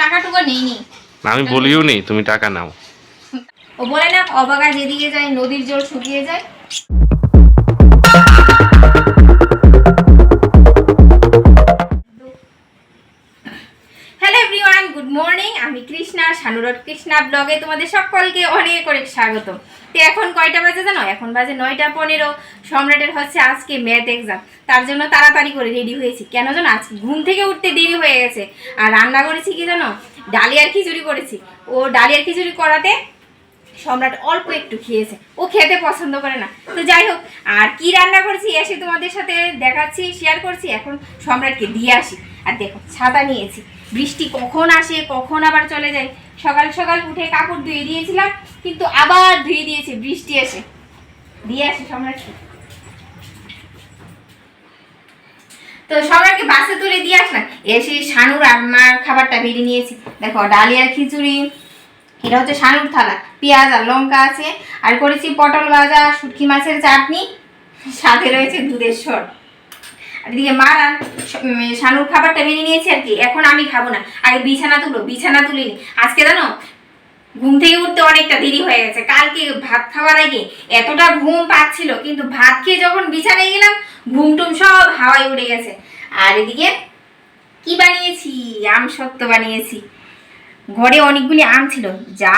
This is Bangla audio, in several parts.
টাকাটুকু নেইনি। আমি বলিও নি তুমি টাকা নাও। ও বলে না অবাগা যেদিকে যায় নদীর জল শুকিয়ে যায়। Hello everyone, good morning. আমি কৃষ্ণা, শানুরট কৃষ্ণা ব্লগে তোমাদের সকলকে অনেক অনেক স্বাগত। তো এখন কয়টা বাজে জানো? এখন বাজে 9:15। সম্রাটের হচ্ছে আজকে ম্যাথ এক্সাম, তার জন্য তাড়াতাড়ি করে রেডি হয়েছি। কেন জানো? আজকে ঘুম থেকে উঠতে দেরি হয়ে গেছে। আর রান্না করেছি কি জানো? ডালিয়ার খিচুড়ি করেছি। ও ডালিয়ার খিচুড়ি করাতে সম্রাট অল্প একটু খেয়েছে, ও খেতে পছন্দ করে না। তো যাই হোক, আর কি রান্না করেছি এসে তোমাদের সাথে দেখাচ্ছি, শেয়ার করছি। এখন সম্রাটকে দিয়ে আসি। আর দেখো, ছাতা নিয়েছি, বৃষ্টি কখন আসে কখন আবার চলে যায়। সকাল সকাল উঠে কাপড় ধুয়ে দিয়েছিলাম, কিন্তু আবার ধুয়ে দিয়েছি বৃষ্টি এসে। দিয়ে আসি সম্রাটকে। তো সম্রাটকে বাসে তুলে দিয়ে আসলাম। এসে শানুর আমার খাবারটা বেরিয়ে নিয়েছি। দেখো, ডালিয়ার খিচুড়ি, এটা হচ্ছে শানুর থালা, পেঁয়াজ আর লঙ্কা আছে, আর করেছি পটল ভাজা, শুটকি মাছের চাটনি, সাথে রয়েছে দুধের সর। আর এদিকে মা শানুর খাবারটা বেরিয়ে নিয়েছে আর কি। এখন আমি খাবো না, আগে বিছানা তুলো। বিছানা তুলিনি আজকে, জানো ঘুম থেকে উঠতে অনেকটা দেরি হয়ে গেছে। কালকে ভাত খাওয়ার আগে এতটা ঘুম পাচ্ছিল, কিন্তু ভাত খেয়ে যখন বিছানায় গেলাম ঘুম টুম সব হাওয়ায় উড়ে গেছে। আর এদিকে কি বানিয়েছি? আম সত্ত্ব বানিয়েছি। ঘরে অনেকগুলি আম ছিল, যা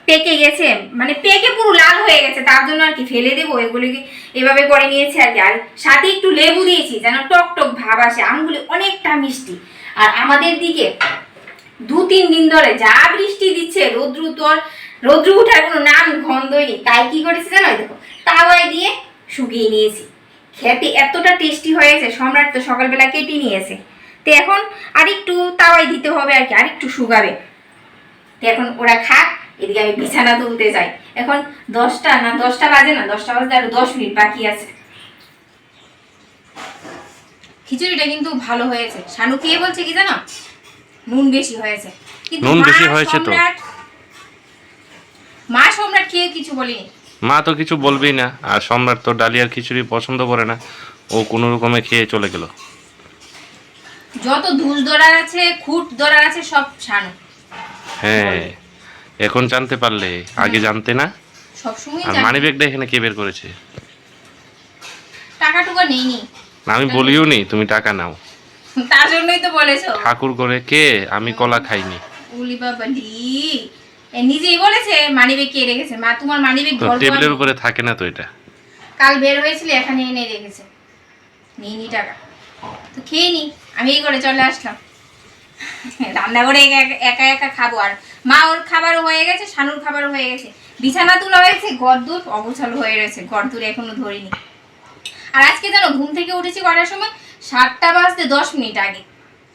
পেকে গেছে, মানে পেকে পুরো লাল হয়ে গেছে, তার জন্য আর কি ফেলে দেবো, এগুলিকে এভাবে করে নিয়েছি আর কি। আর সাথে একটু লেবু দিয়েছি যেন টক টক ভাব আসে। আমগুলি অনেকটা মিষ্টি। আর আমাদের দিকে 2-3 দিন ধরে যা বৃষ্টি দিচ্ছে, রৌদ্র উঠার কোনো নাম গন্ধই নেই। তাই কি করেছি জানো? দেখো, তাওয়ায় দিয়ে শুকিয়ে নিয়েছি। খেতে এতটা টেস্টি হয়েছে। সম্রাট তো সকালবেলা কেটে নিয়েছে, তো এখন আরেকটু তাওয়ায় দিতে হবে আর কি, আরেকটু শুকাবে। এখন ওরা খাক, এদিকে আমি বিছানা তুলতে যাই। এখন 10টা বাজে না, 10টা বাজতে আরো 10 মিনিট বাকি আছে। খিচুড়িটা কিন্তু ভালো হয়েছে। শানু খেয়ে বলছে কি জানো? নুন বেশি হয়েছে। কিন্তু নুন বেশি হয়েছে তো মা সম্রাট খেয়ে কিছু বলেনি। মা তো কিছু বলবেই না। আর সম্রাট তো ডালিয়ার খিচুড়ি পছন্দ করে না, ও কোনো রকমে খেয়ে চলে গেল। যত ধুস দরার আছে, খুঁট দরার আছে, সব শানু। হ্যাঁ, এখন জানতে পারলে, আগে জানতে না। সবসময় আর মানি ব্যাগটা এখানে কে বের করেছে? টাকাটুকু নেইনি। আমি বলিও নি তুমি টাকা নাও। তার জন্যই তো বলেছো। ঠাকুর করে কে? আমি কলা খাইনি। উলি বাবা লি, নিজেই বলেছে মানিব্যাগ কে রেখেছে। মা, তোমার মানিব্যাগ তো টেবিলের উপরে থাকে না তো এটা? কাল বের হয়েছিল, এখানে এনে রেখেছে। নিইনি টাকা, তো খেয়ে নি। আমি এই করে চলে আসলাম। রান্না করে একা একা খাবো। আর মা ওর খাবারও হয়ে গেছে, শানুর খাবারও হয়ে গেছে, বিছানা তোলা হয়েছে, ঘরদূর অগোছালো হয়ে রয়েছে, ঘরদূর এখনো ধরিনি। আর আজকে জানো, ঘুম থেকে উঠেছি কটার সময়? 7টা বাজতে 10 মিনিট আগে।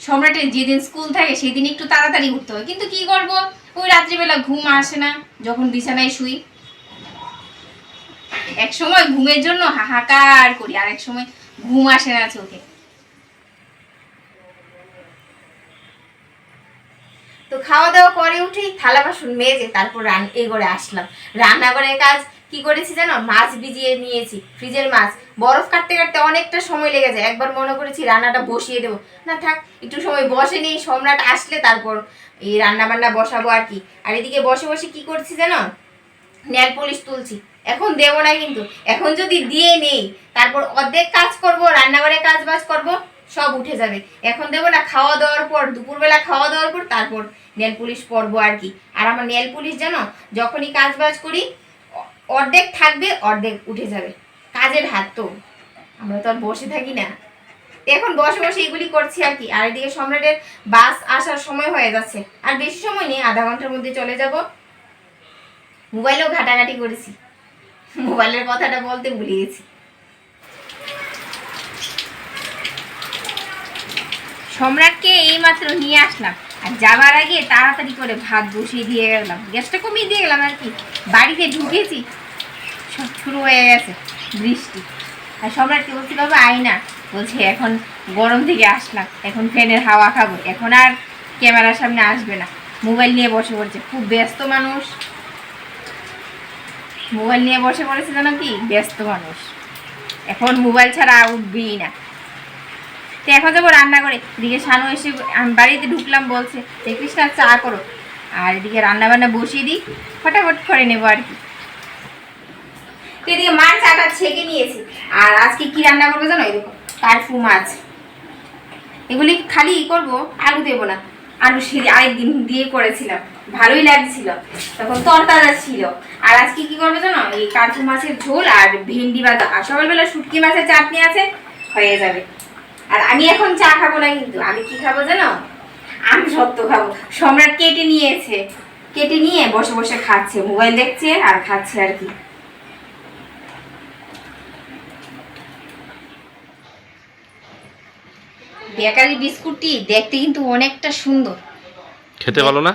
সম্রাটের যেদিন স্কুল থাকে সেদিন একটু তাড়াতাড়ি উঠতে হয়, কিন্তু কি করব, ওই রাত্রিবেলা ঘুম আসে না যখন বিছানায় শুই। এক সময় ঘুমের জন্য হাহাকার করি, আর এক সময় ঘুম আসে না চোখে। তো খাওয়া দাওয়া করে উঠে থালা বাসন মেজে তারপর এই করে আসলাম। রান্নাঘরের কাজ কি করেছি জানো? মাছ ভিজিয়ে নিয়েছি, ফ্রিজের মাছ। বরফ কাটতে কাটতে অনেকটা সময় লেগে যায়। একবার মনে করেছি রান্নাটা বসিয়ে দেবো, না থাক একটু সময় বসে নিই, সম্রাট আসলে তারপর এই রান্না বান্না বসাবো আর কি। আর এদিকে বসে বসে কি করছি জানো? নেল পলিশ তুলছি। এখন দেবো না, কিন্তু এখন যদি দিয়ে নেই তারপর অর্ধেক কাজ করব, রান্নাঘরে কাজ বাজ করবো, সব উঠে যাবে। এখন দেবো না, খাওয়া দাওয়ার পর, দুপুরবেলা খাওয়া দাওয়ার পর তারপর নেল পলিশ পরবো আর কি। আর আমার নেল পলিশ জানো, যখনই কাজ বাজ করি অর্ধেক থাকবে, অর্ধেক উঠে যাবে। কাজের হাত তো, আমরা তো আর বসে থাকি না। এখন বসে বসে এগুলি করছি আর কি। আর এদিকে সম্রাটের বাস আসার সময় হয়ে যাচ্ছে, আর বেশি সময় নেই, আধা ঘন্টার মধ্যে চলে যাব। মোবাইলেও ঘাটাঘাটি করেছি, মোবাইলের কথাটা বলতে ভুলে গেছি। সম্রাটকে এইমাত্র নিয়ে আসলাম, আর যাবার আগে তাড়াতাড়ি করে ভাত বসিয়ে দিয়ে গেলাম, গ্যাসটা কমিয়ে দিয়ে গেলাম আর কি। বাড়িতে ঢুকেছি, সব শুরু হয়ে গেছে বৃষ্টি। আর সম্রাটকে বলছি বাবা আয় না, বলছে এখন গরম থেকে আসলাম, এখন ফ্যানের হাওয়া খাবো, এখন আর ক্যামেরার সামনে আসবে না। মোবাইল নিয়ে বসে পড়ছে, খুব ব্যস্ত মানুষ। মোবাইল নিয়ে বসে পড়েছে জানো কি, ব্যস্ত মানুষ, এখন মোবাইল ছাড়া উঠবেই না। তো তো এখন যাবো রান্না করে। এদিকে শানু এসে আমি বাড়িতে ঢুকলাম, বলছে যে কৃষ্ণা চা করো, আর এদিকে রান্না বান্না বসিয়ে দিই, ফটাফট করে নেবো আর কি। তো এদিকে মার চাটা ছেঁকে নিয়েছি। আর আজকে কি রান্না করবো জানো? এই দেখো কার্পু মাছ, এগুলি খালি করবো, আলু দেবো না। আলু সেদিন আরেকদিন দিয়ে করেছিলাম, ভালোই লাগছিল, তখন তরতাজা ছিল। আর আজকে কি করবো জানো? এই কার্পু মাছের ঝোল আর ভেন্ডি ভাজা, আর সকালবেলা শুটকি মাছের চাটনি আছে, হয়ে যাবে। আর আমি এখন চা খাবো না, কিন্তু আমি কি খাবো জানো? আমি সত্য খাবো। সম্রাট কেটে নিয়েছে, কেটে নিয়ে বসে বসে খাচ্ছে, মোবাইল দেখছে আর খাচ্ছে আর কি। বেকারি বিস্কুটটি দেখতে কিন্তু অনেকটা সুন্দর, খেতে ভালো না?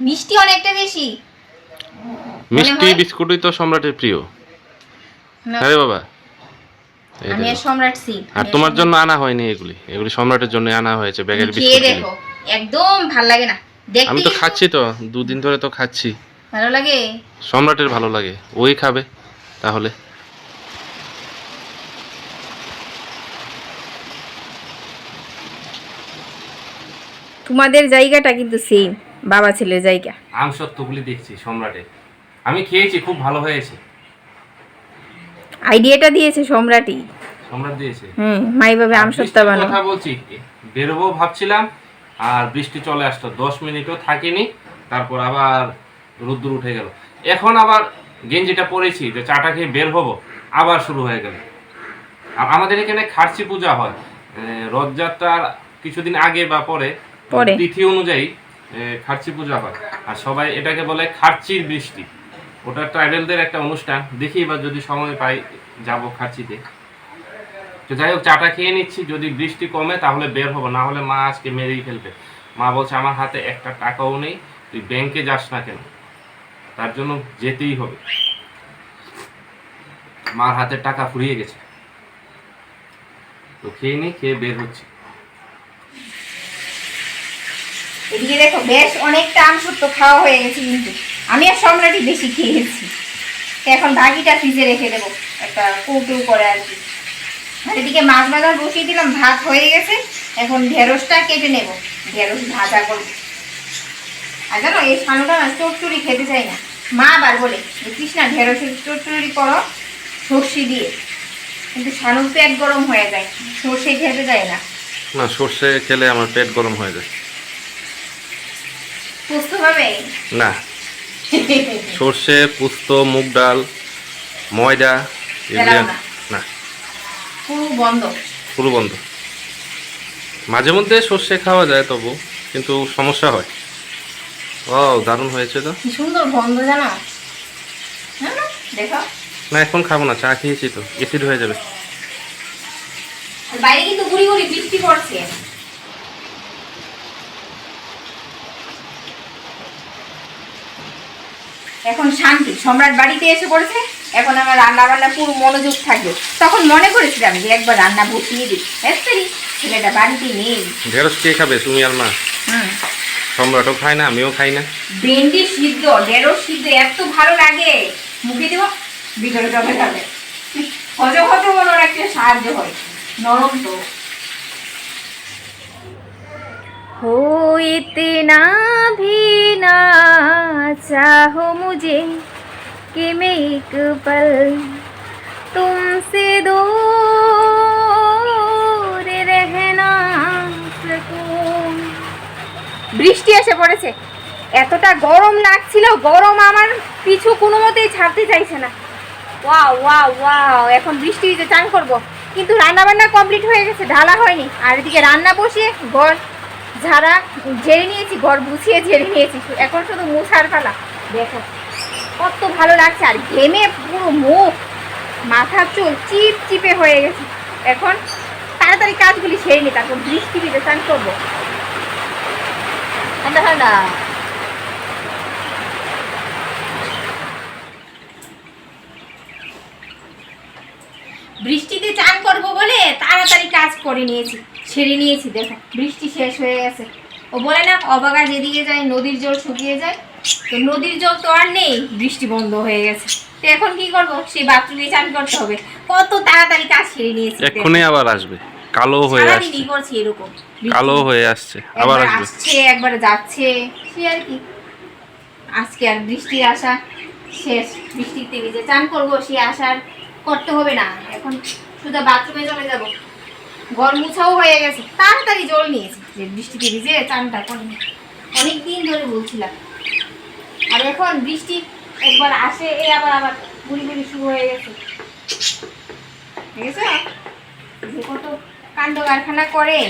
মিষ্টি অনেকটা বেশি। মিষ্টি বিস্কুটই তো সম্রাটের প্রিয়। না, আরে বাবা, এই আমি আর দেখো। সম্রাট সি। আর তোমার জন্য আনা হয়নি এগুলি, এগুলি সম্রাটের জন্য আনা হয়েছে বেকারি খেয়ে বিস্কুট। দেখো, একদম ভাল লাগে না দেখতে। আমি তো খাচ্ছি, তো 2 দিন ধরে তো খাচ্ছি। ভালো লাগে। সম্রাটের ভালো লাগে, ওই খাবে তাহলে। তোমাদের জায়গাটা কিন্তু সেম, বাবা ছেলের জায়গা। আমসত্ত্বগুলি দেখছি সম্রাটের, আমি খেয়েছি, খুব ভালো হয়েছে। আইডিয়াটা দিয়েছে সম্রাটই। সম্রাট দিয়েছে। মাই ভাবে আর আমসত্ত্ব বৃষ্টির বানাও। কথা বলছি, বেরোবো ভাবছিলাম, আর বৃষ্টি চলে আসতো, 10 মিনিটও থাকিনি, তারপর আবার রোদ্দুর উঠে গেল। এখন আবার গেঞ্জিটা পরেছি যে চাটা খেয়ে বের হবো, আবার শুরু হয়ে গেল। আর আমাদের এখানে খার্চি পূজা হয় রথযাত্রার কিছুদিন আগে বা পরে, তিথি অনুযায়ী খার্চি পূজা হয়। আর সবাই এটাকে বলে খার্চির বৃষ্টি। ওটা ট্রাইবেলদের একটা অনুষ্ঠান, দেখি এবার যদি সময় পাই যাব খার্চিতে। তো যাই হোক, চাটা খেয়ে নিচ্ছি, যদি বৃষ্টি কমে তাহলে বের হবো, না হলে মা আজকে মেরেই ফেলবে। মা বলছে আমার হাতে একটা টাকাও নেই, তুই ব্যাংকে যাস না কেন, তার জন্য যেতেই হবে। মার হাতের টাকা ফুরিয়ে গেছে, তো খেয়ে নি, খেয়ে বের হচ্ছে। এদিকে দেখো বেশ অনেকটা আমসত্ত্ব খাওয়া হয়ে গেছে, কিন্তু আমি আর সম্রাটই বেশি খেয়েছি। এখন বাকিটা ফ্রিজে রেখে দেবো একটা কৌটো করে আর কি। আর এদিকে মাছ ভাজা বসিয়ে দিলাম, ভাত হয়ে গেছে। এখন ঢেঁড়সটা কেটে নেব, ঢেঁড়স ভাজা করবো। আর জানো এই শানুটা না চচ্চড়ি খেতে চাই না, মা আবার বলে যে কৃষ্ণা ঢেঁড়সের চচ্চড়ি করো সর্ষে দিয়ে, কিন্তু শানুর পেট গরম হয়ে যায়, সর্ষে খেতে যায় না। না, সর্ষে খেলে আমার পেট গরম হয়ে যায়। সুস্থ ভাবে না, সর্ষে, পুস্ত, মুগ ডাল, ময়দা এগুলো না, পুরো বন্ধ, পুরো বন্ধ। মাঝে মধ্যে সর্ষে খাওয়া যায় তবু, কিন্তু সমস্যা হয়। ও দারুণ হয়েছে তো, কি সুন্দর গন্ধ জানো। দেখো না এখন খাবো না, চা খেয়েছি তো, অ্যাসিড হয়ে যাবে। বাইরে কিন্তু গুড়ি গুড়ি বৃষ্টি পড়ছে। এখন শান্তি, সম্রাট বাড়িতে এসে পড়েছে, এখন আমার রান্না বান্না পুরো মনোযোগ থাকবে। তখন মনে করেছিলাম যে একবার রান্না বসিয়ে দিই, ছেলেটা বাড়িতে নেই। ঢেঁড়স কে খাবে, তুমি আর মা? সম্রাটও খায় না, আমিও খাই না। ভেন্ডি সিদ্ধ, ঢেঁড়স সিদ্ধ এত ভালো লাগে, মুখে দেবো ভিতরে জমে যাবে, হজম হতে বলো একটা সাহায্য হয়, নরম তো। हो इतना भी ना चाहो मुझे कि मैं एक पल तुमसे दूर रहना सकूं। বৃষ্টি এসে পড়েছে, এতটা গরম লাগছিল, গরম আমার পিছু কোনো মতেই ছাড়তে চাইছে না। ওয়াও ওয়াও ওয়াও, এখন বৃষ্টিতে চান করব, কিন্তু রান্না বান্না কমপ্লিট হয়ে গেছে, ঢালা হয়নি। আর এদিকে রান্না বসিয়ে ঘর ঝাড়া ঝেড়ে নিয়েছি, ঘর গুছিয়ে ঝেড়ে নিয়েছি, এখন শুধু মুছার পালা। দেখো কত ভালো লাগছে, আর ঘেমে পুরো মুখ মাথা চুল চিপ চিপে হয়ে গেছে। এখন তাড়াতাড়ি কাজগুলি সেরে নি, তারপর বৃষ্টিতে চান করবো। ঠান্ডা ঠান্ডা বৃষ্টিতে চান করব বলে তাড়াতাড়ি কাজ করে নিয়েছি, সেরে নিয়েছি। দেখো বৃষ্টি শেষ হয়ে গেছে। ও বলে না অবাগা যেদিকে যায় নদীর জল শুকিয়ে যায়, তো নদীর জল তো আর নেই, বৃষ্টি বন্ধ হয়ে গেছে। তো এখন কি করব, সেই বাথরুমে চান করতে হবে। কত তাড়াতাড়ি কাজ সেরে নিয়েছি, এক্ষুনি আবার আসবে। কালো হয়ে আসছে, সারাদিনই করছে এরকম বৃষ্টি। কালো হয়ে আসছে, আবার একবার আসবে। আসছে একবার যাচ্ছে, সে আর কি। আজকে আর বৃষ্টির আশা শেষ, বৃষ্টিতে ভিজে চান করবো, সে আশার করতে হবে না। এখন শুধু বাথরুমে চলে যাব, ঘর মুছাও হয়ে গেছে, তাড়াতাড়ি জল নিয়েছি যে বৃষ্টিতে ভিজে চানটা করিনি, অনেকদিন ধরে বলছিলাম। আর এখন বৃষ্টি একবার আসে, এ আবার আবার গুড়ি গুড়ি শুরু হয়ে গেছে, দেখেছো যে কত কাণ্ড কারখানা করে।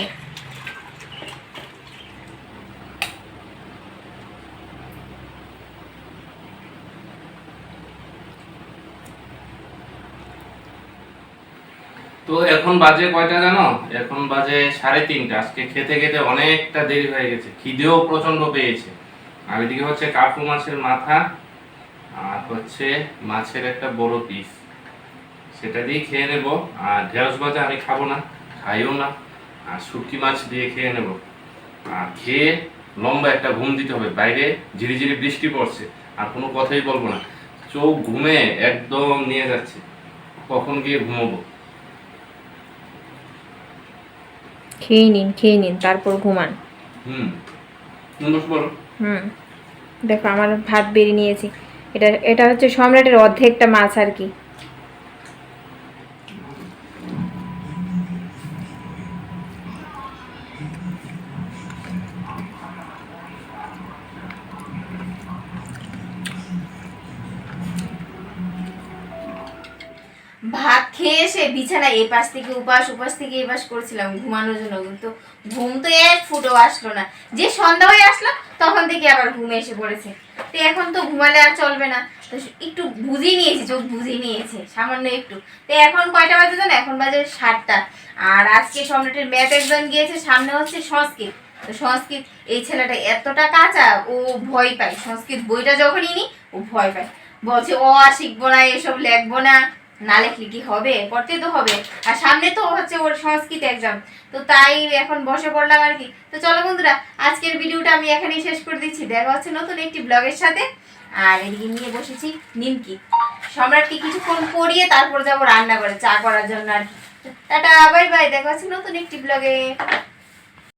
তো এখন বাজে কয়টা জানো? এখন বাজে 3:30। আজকে খেতে খেতে অনেকটা দেরি হয়ে গেছে, খিদেও প্রচন্ড পেয়েছে। আর এদিকে হচ্ছে কার্পু মাছের মাথা, আর হচ্ছে মাছের একটা বড় পিস, সেটা দিয়ে খেয়ে নেব। আর ঢেঁড়স ভাজা আমি খাবো না, খাইও না। আর শুটকি মাছ দিয়ে খেয়ে নেব। আর খেয়ে লম্বা একটা ঘুম দিতে হবে, বাইরে ঝিরিঝিরি বৃষ্টি পড়ছে। আর কোনো কথাই বলবো না, চোখ ঘুমে একদম নিয়ে যাচ্ছে, কখন গিয়ে ঘুমোবো। খেয়ে নিন তারপর ঘুমান। তুমি বলো। দেখো আমার ভাত বেরিয়ে নিয়েছি, এটা হচ্ছে সম্রাটের অর্ধেকটা মাছ আর কি। ভাত খেয়ে এসে বিছানায় এপাশ থেকে উপাস উপাস থেকে এপাশ করছিলাম ঘুমানোর জন্য, কিন্তু ঘুম তো এক ফুটও আসলো না। যে সন্ধ্যা হয়ে আসলো তখন থেকে আবার ঘুম এসে পড়েছে। তো এখন তো ঘুমালে আর চলবে না, তো একটু বুঝিয়ে নিয়েছি, চোখ বুঝিয়ে নিয়েছে সামান্য একটু। তো এখন কয়টা বাজে জানো? এখন বাজে 7টা। আর আজকে সম্রাটের ম্যাথ এক্সাম গিয়েছে, সামনে হচ্ছে সংস্কৃত। তো সংস্কৃত, এই ছেলেটা এতটা কাঁচা, ও ভয় পায়। সংস্কৃত বইটা যখনই নি ও ভয় পায়, বলছে ও আর শিখবো না, এসব লেখবো না, না লেখলে কি হবে, পড়তে তো হবে। আর সামনে তো হচ্ছে ওর সংস্কৃত এক্সাম, তো তাই এখন বসে পড়লাম আর কি। তো চলো বন্ধুরা, আজকের ভিডিওটা আমি এখানেই শেষ করে দিচ্ছি। দেখা হচ্ছে নতুন একটি ব্লগের সাথে। আর এদিকে নিয়ে বসেছি নিমকি, সম্রাটকে কিছুক্ষণ পড়িয়ে তারপর যাবো রান্না করে চা করার জন্য আর কি। টাটা, বাই বাই, দেখা হচ্ছে নতুন একটি ব্লগে।